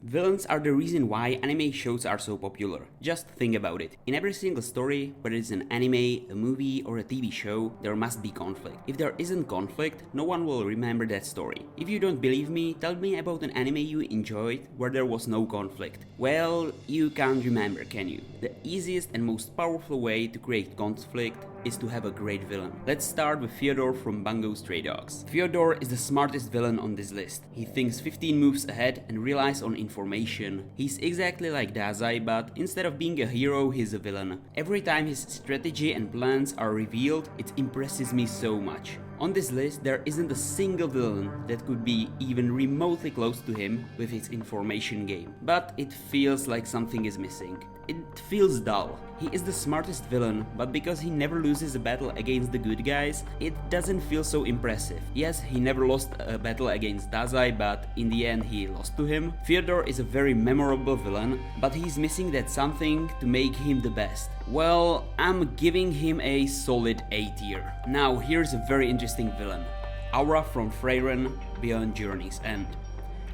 Villains are the reason why anime shows are so popular. Just think about it. In every single story, whether it's an anime, a movie or a TV show, there must be conflict. If there isn't conflict, no one will remember that story. If you don't believe me, tell me about an anime you enjoyed where there was no conflict. Well, you can't remember, can you? The easiest and most powerful way to create conflict is to have a great villain. Let's start with Fyodor from Bungo Stray Dogs. Fyodor is the smartest villain on this list. He thinks 15 moves ahead and relies on information. He's exactly like Dazai, but instead of being a hero, he's a villain. Every time his strategy and plans are revealed, it impresses me so much. On this list, there isn't a single villain that could be even remotely close to him with his information game. But it feels like something is missing. It feels dull. He is the smartest villain, but because he never loses a battle against the good guys, it doesn't feel so impressive. Yes, he never lost a battle against Dazai, but in the end he lost to him. Fyodor is a very memorable villain, but he's missing that something to make him the best. Well, I'm giving him a solid A tier. Now here's a very interesting villain. Aura from Frieren Beyond Journey's End.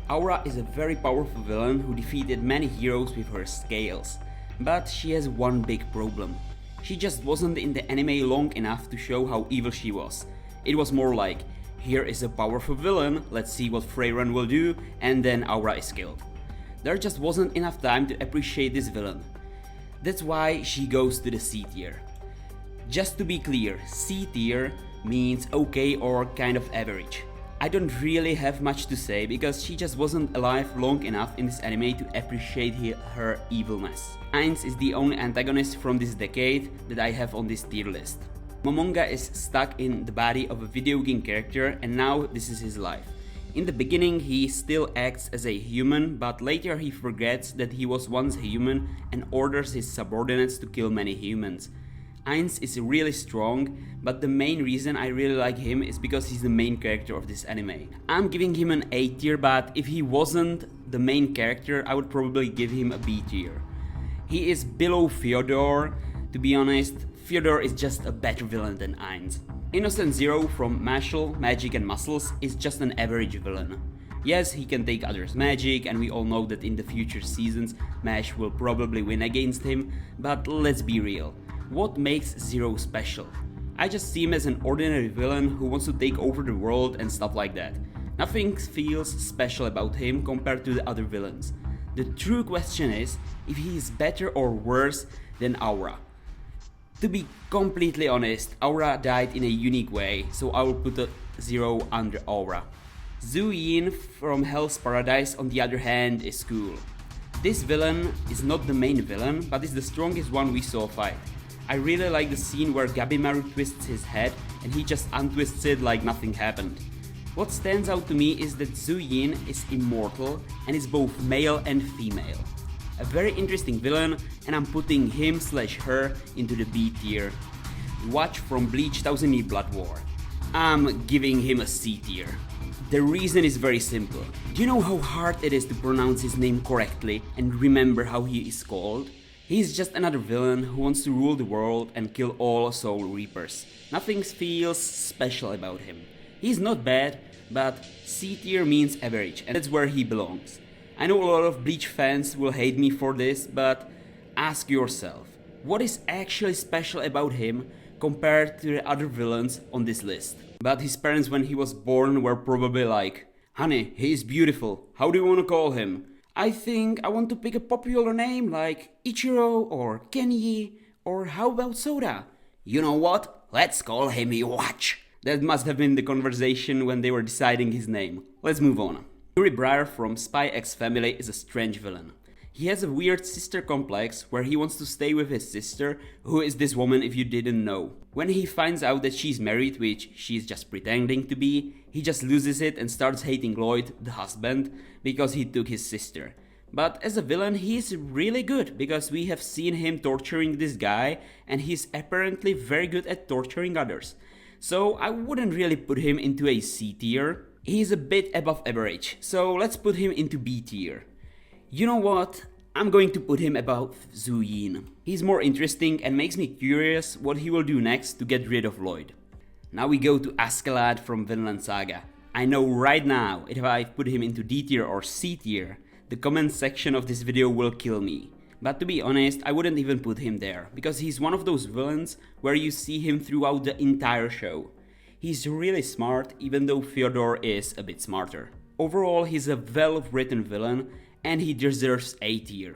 Aura is a very powerful villain who defeated many heroes with her scales. But she has one big problem. She just wasn't in the anime long enough to show how evil she was. It was more like, here is a powerful villain, let's see what Frieren will do, and then Aura is killed. There just wasn't enough time to appreciate this villain. That's why she goes to the C tier. Just to be clear, C tier means okay or kind of average. I don't really have much to say because she just wasn't alive long enough in this anime to appreciate her evilness. Ainz is the only antagonist from this decade that I have on this tier list. Momonga is stuck in the body of a video game character and now this is his life. In the beginning he still acts as a human, but later he forgets that he was once a human and orders his subordinates to kill many humans. Ainz is really strong, but the main reason I really like him is because he's the main character of this anime. I'm giving him an A tier, but if he wasn't the main character, I would probably give him a B tier. He is below Fyodor. To be honest, Fyodor is just a better villain than Ainz. Innocent Zero from Mashle, Magic and Muscles is just an average villain. Yes, he can take others' magic, and we all know that in the future seasons, Mash will probably win against him, but let's be real. What makes Zero special? I just see him as an ordinary villain who wants to take over the world and stuff like that. Nothing feels special about him compared to the other villains. The true question is if he is better or worse than Aura. To be completely honest, Aura died in a unique way, so I will put a 0 under Aura. Zhu Jin from Hell's Paradise on the other hand is cool. This villain is not the main villain, but is the strongest one we saw fight. I really like the scene where Gabimaru twists his head and he just untwists it like nothing happened. What stands out to me is that Zhu Jin is immortal and is both male and female. A very interesting villain, and I'm putting him/her into the B tier. Yhwach from Bleach 1000 Year Blood War. I'm giving him a C tier. The reason is very simple. Do you know how hard it is to pronounce his name correctly and remember how he is called? He's just another villain who wants to rule the world and kill all Soul Reapers. Nothing feels special about him. He's not bad, but C tier means average, and that's where he belongs. I know a lot of Bleach fans will hate me for this, but ask yourself, what is actually special about him compared to the other villains on this list? But his parents when he was born were probably like, honey, he is beautiful, how do you want to call him? I think I want to pick a popular name like Ichiro or Kenyi, or how about Soda? You know what? Let's call him Yhwach. That must have been the conversation when they were deciding his name. Let's move on. Yuri Briar from Spy X Family is a strange villain. He has a weird sister complex where he wants to stay with his sister, who is this woman if you didn't know. When he finds out that she's married, which she's just pretending to be, he just loses it and starts hating Lloyd, the husband, because he took his sister. But as a villain, he's really good because we have seen him torturing this guy and he's apparently very good at torturing others. So I wouldn't really put him into a C tier. He's a bit above average, so let's put him into B tier. You know what? I'm going to put him above Zhu Jin. He's more interesting and makes me curious what he will do next to get rid of Lloyd. Now we go to Askeladd from Vinland Saga. I know right now if I put him into D tier or C tier, the comment section of this video will kill me. But to be honest, I wouldn't even put him there, because he's one of those villains where you see him throughout the entire show. He's really smart, even though Fyodor is a bit smarter. Overall, he's a well-written villain, and he deserves A tier.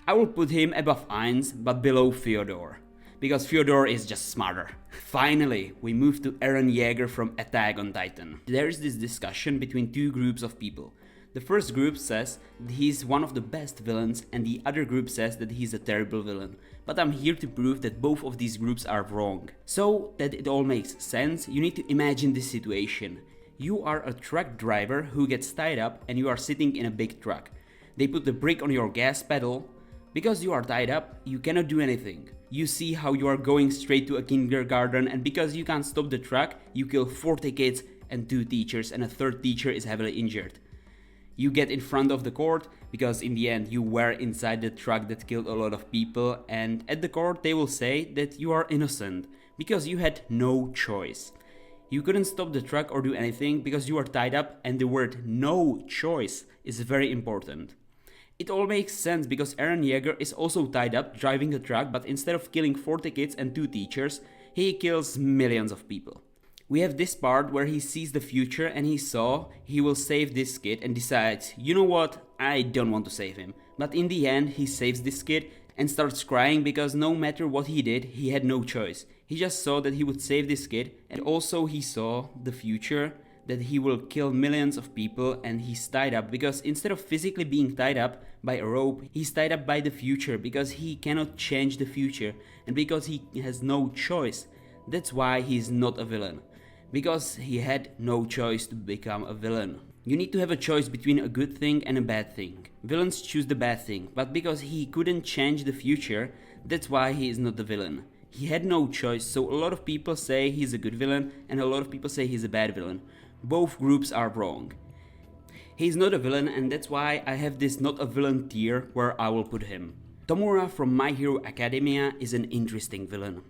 I will put him above Ainz, but below Fyodor, because Fyodor is just smarter. Finally, we move to Eren Jeager from Attack on Titan. There is this discussion between two groups of people. The first group says that he's one of the best villains, and the other group says that he's a terrible villain. But I'm here to prove that both of these groups are wrong. So that it all makes sense, you need to imagine this situation. You are a truck driver who gets tied up and you are sitting in a big truck. They put the brake on your gas pedal. Because you are tied up, you cannot do anything. You see how you are going straight to a kindergarten, and because you can't stop the truck, you kill 40 kids and 2 teachers, and a 3rd teacher is heavily injured. You get in front of the court, because in the end you were inside the truck that killed a lot of people, and at the court they will say that you are innocent, because you had no choice. You couldn't stop the truck or do anything because you are tied up, and the word no choice is very important. It all makes sense because Eren Jeager is also tied up driving a truck, but instead of killing 40 kids and 2 teachers, he kills millions of people. We have this part where he sees the future and he saw he will save this kid and decides, you know what, I don't want to save him. But in the end he saves this kid and starts crying because no matter what he did, he had no choice. He just saw that he would save this kid, and also he saw the future, that he will kill millions of people, and he's tied up because instead of physically being tied up by a rope, he's tied up by the future because he cannot change the future and because he has no choice. That's why he's not a villain. Because he had no choice to become a villain. You need to have a choice between a good thing and a bad thing. Villains choose the bad thing, but because he couldn't change the future, that's why he is not a villain. He had no choice, so a lot of people say he's a good villain and a lot of people say he's a bad villain. Both groups are wrong. He's not a villain, and that's why I have this not a villain tier where I will put him. Tomura from My Hero Academia is an interesting villain.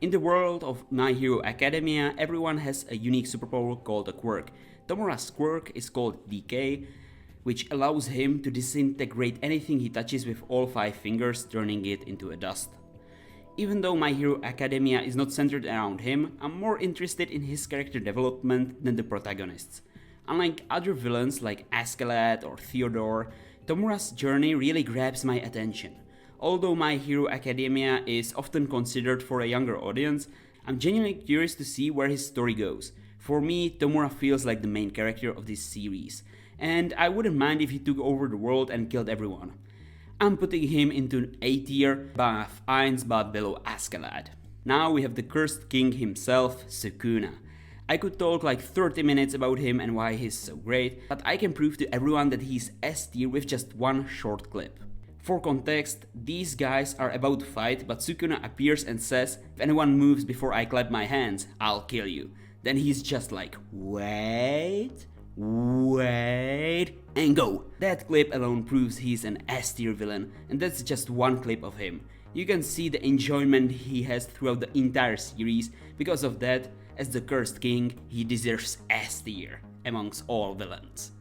In the world of My Hero Academia, everyone has a unique superpower called a quirk. Tomura's quirk is called Decay, which allows him to disintegrate anything he touches with all 5 fingers, turning it into a dust. Even though My Hero Academia is not centered around him, I'm more interested in his character development than the protagonists. Unlike other villains like Askeladd or Fyodor, Tomura's journey really grabs my attention. Although My Hero Academia is often considered for a younger audience, I'm genuinely curious to see where his story goes. For me, Tomura feels like the main character of this series, and I wouldn't mind if he took over the world and killed everyone. I'm putting him into A tier above Ainz but below Askeladd. Now we have the cursed king himself, Sukuna. I could talk like 30 minutes about him and why he's so great, but I can prove to everyone that he's S tier with just one short clip. For context, these guys are about to fight, but Sukuna appears and says, if anyone moves before I clap my hands, I'll kill you. Then he's just like, wait, and go. That clip alone proves he's an S tier villain, and that's just one clip of him. You can see the enjoyment he has throughout the entire series. Because of that, as the cursed king, he deserves S tier amongst all villains.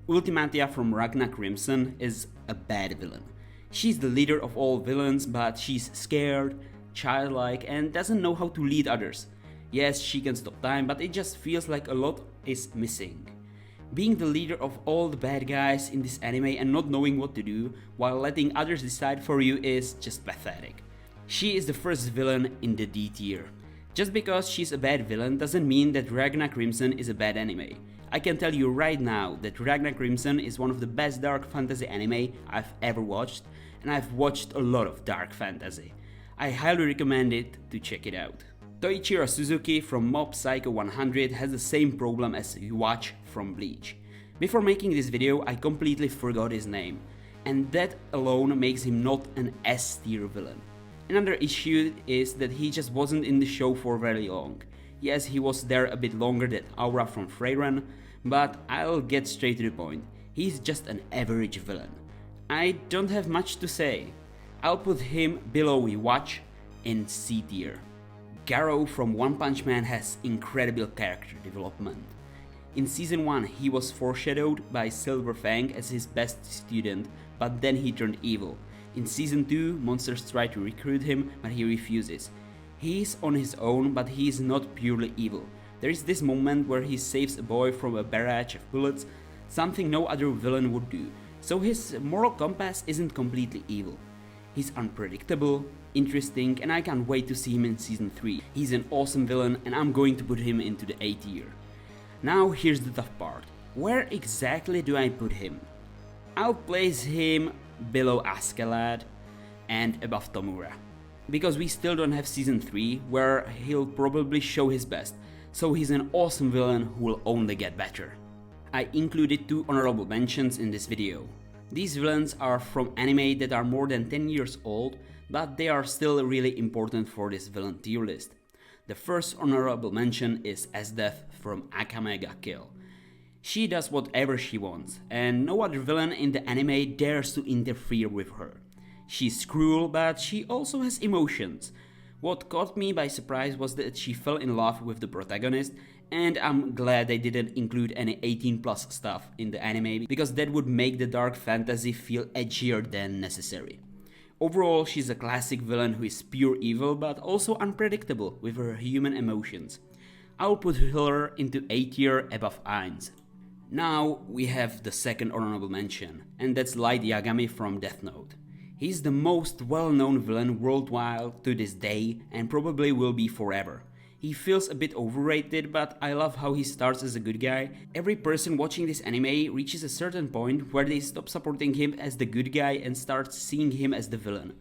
Ultimatia from Ragna Crimson is a bad villain. She's the leader of all villains, but she's scared, childlike, and doesn't know how to lead others. Yes, she can stop time, but it just feels like a lot is missing. Being the leader of all the bad guys in this anime and not knowing what to do while letting others decide for you is just pathetic. She is the first villain in the D tier. Just because she's a bad villain doesn't mean that Ragna Crimson is a bad anime. I can tell you right now that Ragna Crimson is one of the best dark fantasy anime I've ever watched, and I've watched a lot of dark fantasy. I highly recommend it to check it out. Toichiro Suzuki from Mob Psycho 100 has the same problem as Yhwach from Bleach. Before making this video, I completely forgot his name, and that alone makes him not an S tier villain. Another issue is that he just wasn't in the show for very long. Yes, he was there a bit longer than Aura from Frieren, but I'll get straight to the point. He's just an average villain. I don't have much to say. I'll put him below Yhwach in C tier. Garou from One Punch Man has incredible character development. In season 1 he was foreshadowed by Silverfang as his best student, but then he turned evil. In season 2 monsters try to recruit him, but he refuses. He is on his own, but he is not purely evil. There is this moment where he saves a boy from a barrage of bullets, something no other villain would do, so his moral compass isn't completely evil. He's unpredictable, interesting, and I can't wait to see him in season 3. He's an awesome villain and I'm going to put him into the A tier. Now here's the tough part. Where exactly do I put him? I'll place him below Askeladd and above Tomura, because we still don't have season 3 where he'll probably show his best, so he's an awesome villain who will only get better. I included 2 honorable mentions in this video. These villains are from anime that are more than 10 years old, but they are still really important for this villain tier list. The first honorable mention is Esdeath from Akame ga Kill. She does whatever she wants, and no other villain in the anime dares to interfere with her. She's cruel, but she also has emotions. What caught me by surprise was that she fell in love with the protagonist, and I'm glad they didn't include any 18+ stuff in the anime, because that would make the dark fantasy feel edgier than necessary. Overall, she's a classic villain who is pure evil but also unpredictable with her human emotions. I'll put her into A tier above Ainz. Now we have the second honorable mention, and that's Light Yagami from Death Note. He's the most well-known villain worldwide to this day and probably will be forever. He feels a bit overrated, but I love how he starts as a good guy. Every person watching this anime reaches a certain point where they stop supporting him as the good guy and start seeing him as the villain.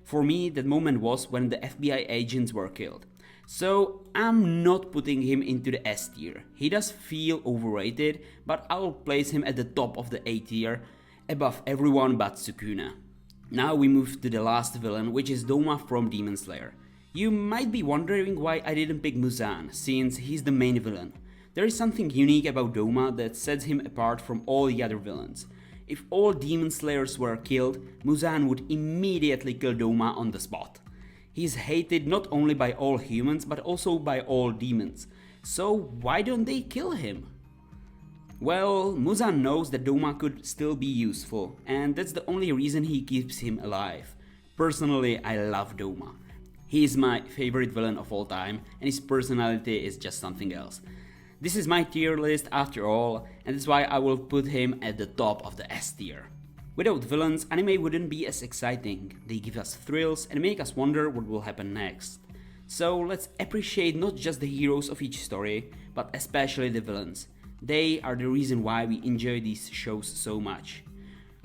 For me, that moment was when the FBI agents were killed. So I'm not putting him into the S tier. He does feel overrated, but I'll place him at the top of the A tier, above everyone but Sukuna. Now we move to the last villain, which is Douma from Demon Slayer. You might be wondering why I didn't pick Muzan, since he's the main villain. There is something unique about Douma that sets him apart from all the other villains. If all Demon Slayers were killed, Muzan would immediately kill Douma on the spot. He's hated not only by all humans but also by all demons. So why don't they kill him? Well, Muzan knows that Douma could still be useful, and that's the only reason he keeps him alive. Personally, I love Douma. He is my favorite villain of all time, and his personality is just something else. This is my tier list after all, and that's why I will put him at the top of the S tier. Without villains, anime wouldn't be as exciting. They give us thrills and make us wonder what will happen next. So let's appreciate not just the heroes of each story, but especially the villains. They are the reason why we enjoy these shows so much.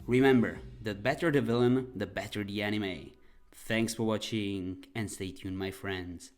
Remember, the better the villain, the better the anime. Thanks for watching and stay tuned, my friends.